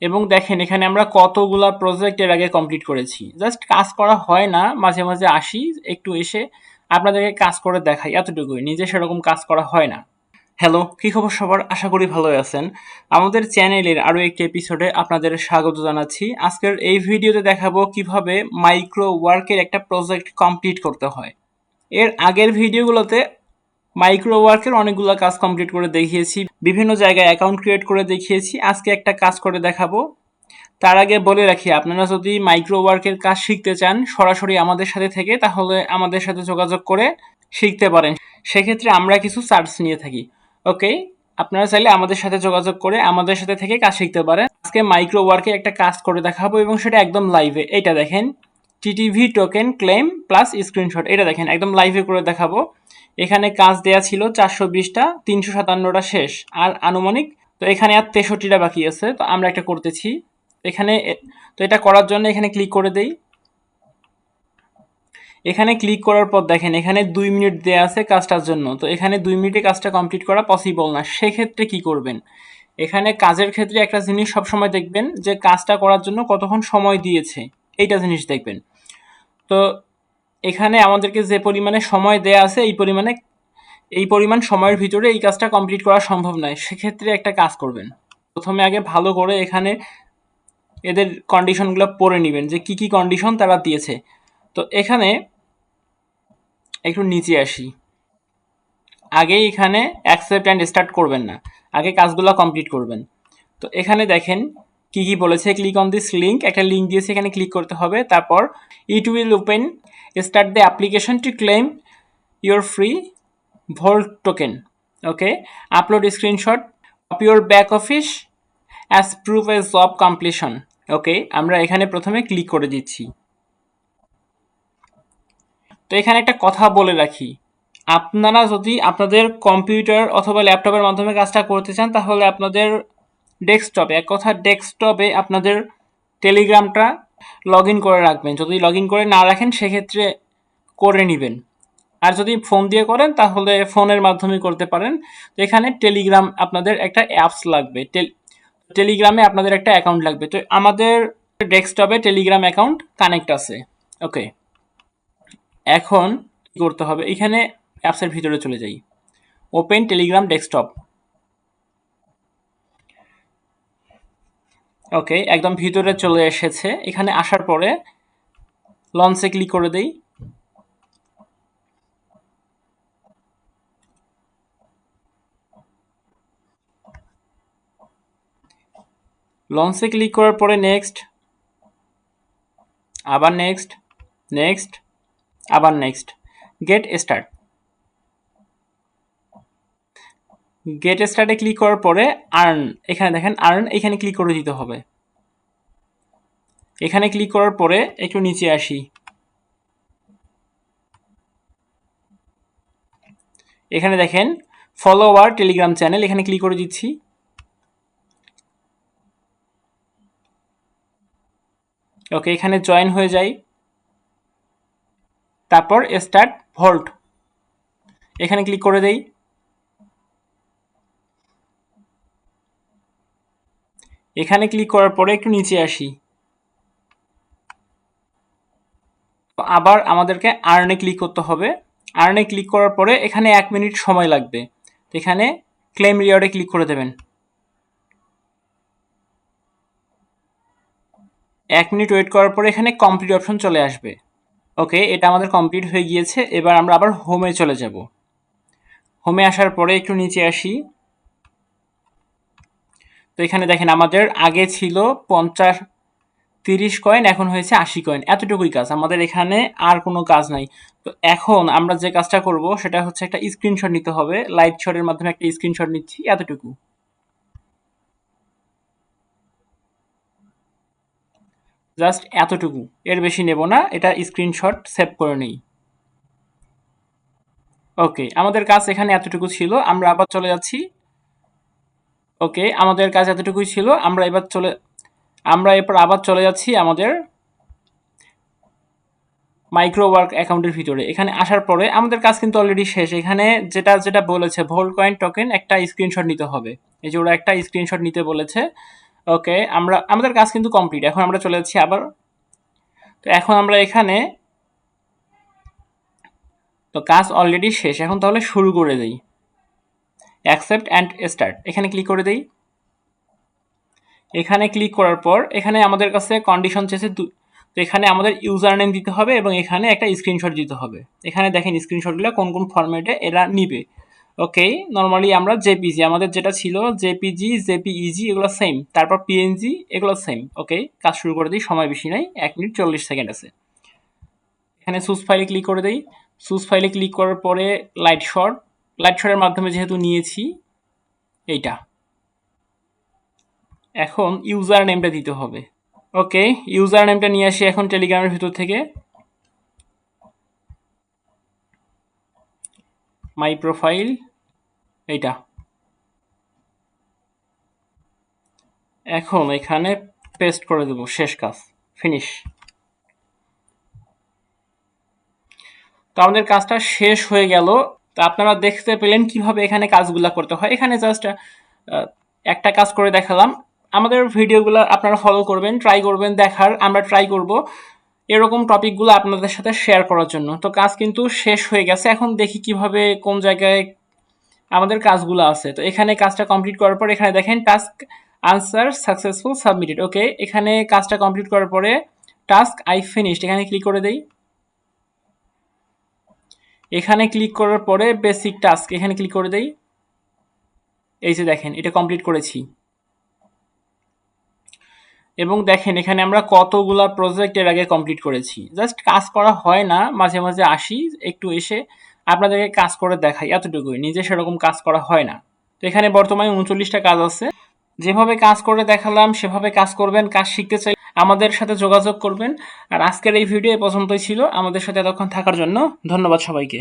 এবং দেখেন এখানে আমরা কতগুলা প্রজেক্ট এর আগে কমপ্লিট করেছি। জাস্ট কাজ করা হয় না, মাঝে মাঝে আসি, একটু এসে আপনাদেরকে কাজ করে দেখাই, এতটুকুই। নিজে সেরকম কাজ করা হয় না। হ্যালো, কি খবর সবার? আশা করি ভালোই আছেন। আমাদের চ্যানেলের আরো একটি এপিসোডে আপনাদের স্বাগত জানাচ্ছি। আজকের এই ভিডিওতে দেখাবো কিভাবে মাইক্রো ওয়ার্কের একটা প্রজেক্ট কমপ্লিট করতে হয়। এর আগের ভিডিওগুলোতে মাইক্রো ওয়ার্কের অনেকগুলো কাজ কমপ্লিট করে দেখিয়েছি, বিভিন্ন জায়গায় অ্যাকাউন্ট ক্রিয়েট করে দেখিয়েছি। আজকে একটা কাজ করে দেখাবো। তার আগে বলে রাখি, আপনারা যদি মাইক্রো ওয়ার্কের কাজ শিখতে চান সরাসরি আমাদের সাথে থেকে, তাহলে আমাদের সাথে যোগাযোগ করে শিখতে পারেন। সেক্ষেত্রে আমরা কিছু চার্জ নিয়ে থাকি। ওকে, আপনারা চাইলে আমাদের সাথে যোগাযোগ করে আমাদের সাথে থেকে কাজ শিখতে পারেন। আজকে মাইক্রো ওয়ার্কে একটা কাজ করে দেখাবো এবং সেটা একদম লাইভে। এটা দেখেন, TTV token claim plus screenshot. এটা দেখেন একদম লাইভে করে দেখাবো। এখানে কাজ দেয়া ছিল 420টা, 357টা শেষ, আর আনুমানিক তো এখানে আর 63টা বাকি আছে। তো আমরা একটা করতেছি এখানে। তো এটা করার জন্য এখানে ক্লিক করে দেই। এখানে ক্লিক করার পর দেখেন এখানে 2 মিনিট দেয়া আছে কাজটার জন্য। তো এখানে 2 মিনিটে কাজটা কমপ্লিট করা পসিবল না। সেক্ষেত্রে কি করবেন? এখানে কাজের ক্ষেত্রে একটা জিনিস সবসময় দেখবেন যে কাজটা করার জন্য কতক্ষণ সময় দিয়েছে, এইটা জিনিস দেখবেন। তো এখানে আমাদেরকে যে পরিমাণে সময় দেয়া আছে এই পরিমাণ সময়ের ভিতরে এই কাজটা কমপ্লিট করা সম্ভব নয়। সেক্ষেত্রে একটা কাজ করবেন, প্রথমে আগে ভালো করে এখানে এদের কন্ডিশনগুলো পড়ে নেবেন যে কি কি কন্ডিশন তারা দিয়েছে। তো এখানে একটু নিচে আসি। আগে এখানে অ্যাকসেপ্ট অ্যান্ড স্টার্ট করবেন না, আগে কাজগুলো কমপ্লিট করবেন। তো এখানে দেখেন কি কি বলেছে। ক্লিক অন দিস লিঙ্ক, একটা লিঙ্ক দিয়েছে, এখানে ক্লিক করতে হবে। তারপর it will open, start the application to claim your free volt token. Okay, upload screenshot of your back office as proof a job completion. Okay, আমরা এখানে প্রথমে click করে দিচ্ছি। তো এখানে একটা কথা বলে রাখি, আপনারা যদি আপনাদের কম্পিউটার অথবা ল্যাপটপের মাধ্যমে কাজটা করতে চান, তাহলে আপনাদের ডেস্কটপে, এক কথা ডেস্কটপে আপনাদের টেলিগ্রামটা লগ ইন করে রাখবেন। যদি লগ ইন করে না রাখেন সেক্ষেত্রে করে নেবেন। আর যদি ফোন দিয়ে করেন তাহলে ফোনের মাধ্যমে করতে পারেন। তো এখানে টেলিগ্রাম আপনাদের একটা অ্যাপস লাগবে, টেলিগ্রামে আপনাদের একটা অ্যাকাউন্ট লাগবে। তো আমাদের ডেস্কটপে টেলিগ্রাম অ্যাকাউন্ট কানেক্ট আছে। ওকে, এখন কি করতে হবে? এখানে অ্যাপসের ভিতরে চলে যাই, ওপেন টেলিগ্রাম ডেস্কটপ। ওকে, একদম ভিতরে চলে এসেছে। এখানে আসার পরে লঞ্চে ক্লিক করে দেই। লঞ্চে ক্লিক করার পরে নেক্সট, আবার নেক্সট, নেক্সট, আবার নেক্সট, গেট স্টার্ট। গেট স্টার্টে ক্লিক করার পরে আর্ন, এখানে দেখেন আর্ন, এখানে ক্লিক করে দিতে হবে। এখানে ক্লিক করার পরে একটু নিচে আসি। এখানে দেখেন ফলো আওয়ার টেলিগ্রাম চ্যানেল, এখানে ক্লিক করে দিচ্ছি। ওকে, এখানে জয়েন হয়ে যাই। তারপর স্টার্ট ভোল্ট, এখানে ক্লিক করে দেই। এখানে ক্লিক করার পরে একটু নিচে আসি। আবার আমাদেরকে আর্নে ক্লিক করতে হবে। আর্নে ক্লিক করার পরে এখানে 1 মিনিট সময় লাগবে। এখানে ক্লেম রিওয়ার্ডে ক্লিক করে দেবেন। 1 মিনিট ওয়েট করার পরে এখানে কমপ্লিট অপশন চলে আসবে। ওকে, এটা আমাদের কমপ্লিট হয়ে গিয়েছে। এবার আমরা আবার হোমে চলে যাব। হোমে আসার পরে একটু নিচে আসি। তো এখানে দেখেন আমাদের আগে ছিল 30 কয়েন, এখন হয়েছে 80 কয়েন। এতটুকুই কাজ আমাদের, এখানে আর কোনো কাজ নাই। তো এখন আমরা যে কাজটা করব সেটা হচ্ছে একটা স্ক্রিনশট নিতে হবে। লাইট শটের মাধ্যমে একটা স্ক্রিনশট নিচ্ছি, এতটুকু, জাস্ট এতটুকু, এর বেশি নেব না। এটা স্ক্রিনশট সেভ করে নেই। ওকে, আমাদের কাজ এখানে এতটুকু ছিল। আমরা আবার চলে যাচ্ছি। ওকে, আমাদের কাজ এতটুকুই ছিল। আমরা এরপর আবার চলে যাচ্ছি আমাদের মাইক্রো ওয়ার্ক অ্যাকাউন্টের ভিতরে। এখানে আসার পরে আমাদের কাজ কিন্তু অলরেডি শেষ। এখানে যেটা যেটা বলেছে ভোল্ট কয়েন টোকেন একটা স্ক্রিনশট নিতে হবে। এই যে ওরা একটা স্ক্রিনশট নিতে বলেছে। ওকে, আমাদের কাজ কিন্তু কমপ্লিট। এখন আমরা চলে যাচ্ছি আবার। তো এখন আমরা এখানে তো কাজ অলরেডি শেষ। এখন তাহলে শুরু করে দেই। অ্যাকসেপ্ট অ্যান্ড স্টার্ট এখানে ক্লিক করে দেই। এখানে ক্লিক করার পর এখানে আমাদের কাছে কন্ডিশন চেয়েছে, তো এখানে আমাদের ইউজার নেম দিতে হবে এবং এখানে একটা স্ক্রিনশট দিতে হবে। এখানে দেখেন স্ক্রিনশটগুলো কোন কোন ফরম্যাটে এরা নিবে। ওকে, নর্মালি আমরা জেপিজি আমাদের যেটা ছিল জেপিজি, জেপিইজি এগুলো সেম, তারপর পিএনজি এগুলো সেম। ওকে, কাজ শুরু করে দিই, সময় বেশি নাই, 1 মিনিট 40 সেকেন্ড আছে। এখানে সুস ফাইলে ক্লিক করে দেই। সুস ফাইলে ক্লিক করার পরে লাইট শটের মাধ্যমে যেহেতু নিয়েছি এইটা, এখন ইউজার নেমটা দিতে হবে। ওকে, ইউজার নেমটা নিয়ে আসি এখন টেলিগ্রামের ভিতর থেকে। মাই প্রোফাইল এইটা, এখন এখানে পেস্ট করে দেব। শেষ কাজ, ফিনিশ। তো আমাদের কাজটা শেষ হয়ে গেল। তো আপনারা দেখতে পেলেন কিভাবে এখানে কাজগুলা করতে হয়। এখানে জাস্ট একটা কাজ করে দেখালাম। আমাদের ভিডিওগুলো আপনারা ফলো করবেন, ট্রাই করবেন দেখার, আমরা ট্রাই করব এরকম টপিকগুলো আপনাদের সাথে শেয়ার করার জন্য। তো কাজ কিন্তু শেষ হয়ে গেছে। এখন দেখি কিভাবে কোন জায়গায় আমাদের কাজগুলো আছে। তো এখানে কাজটা কমপ্লিট করার পর এখানে দেখেন টাস্ক আনসার সাকসেসফুল সাবমিটেড। ওকে, এখানে কাজটা কমপ্লিট করার পরে টাস্ক আই ফিনিশড এখানে ক্লিক করে দেই। এখানে ক্লিক করার পরে বেসিক টাস্ক এখানে ক্লিক করে দেই। এই যে দেখেন এটা কমপ্লিট করেছি। এবং দেখেন এখানে আমরা কতগুলা প্রজেক্ট এর আগে কমপ্লিট করেছি। জাস্ট কাজ করা হয় না, মাঝে মাঝে আসি একটু এসে আপনাদেরকে কাজ করে দেখাই, এতটুকুই। নিজে সেরকম কাজ করা হয় না। তো এখানে বর্তমানে 39টা কাজ আছে। যেভাবে কাজ করে দেখালাম সেভাবে কাজ করবেন। কাজ শিখতে চাইলে আমাদের সাথে যোগাযোগ করবেন। আর আজকের এই ভিডিও এ পর্যন্তই ছিল। আমাদের সাথে এতক্ষণ থাকার জন্য ধন্যবাদ সবাইকে।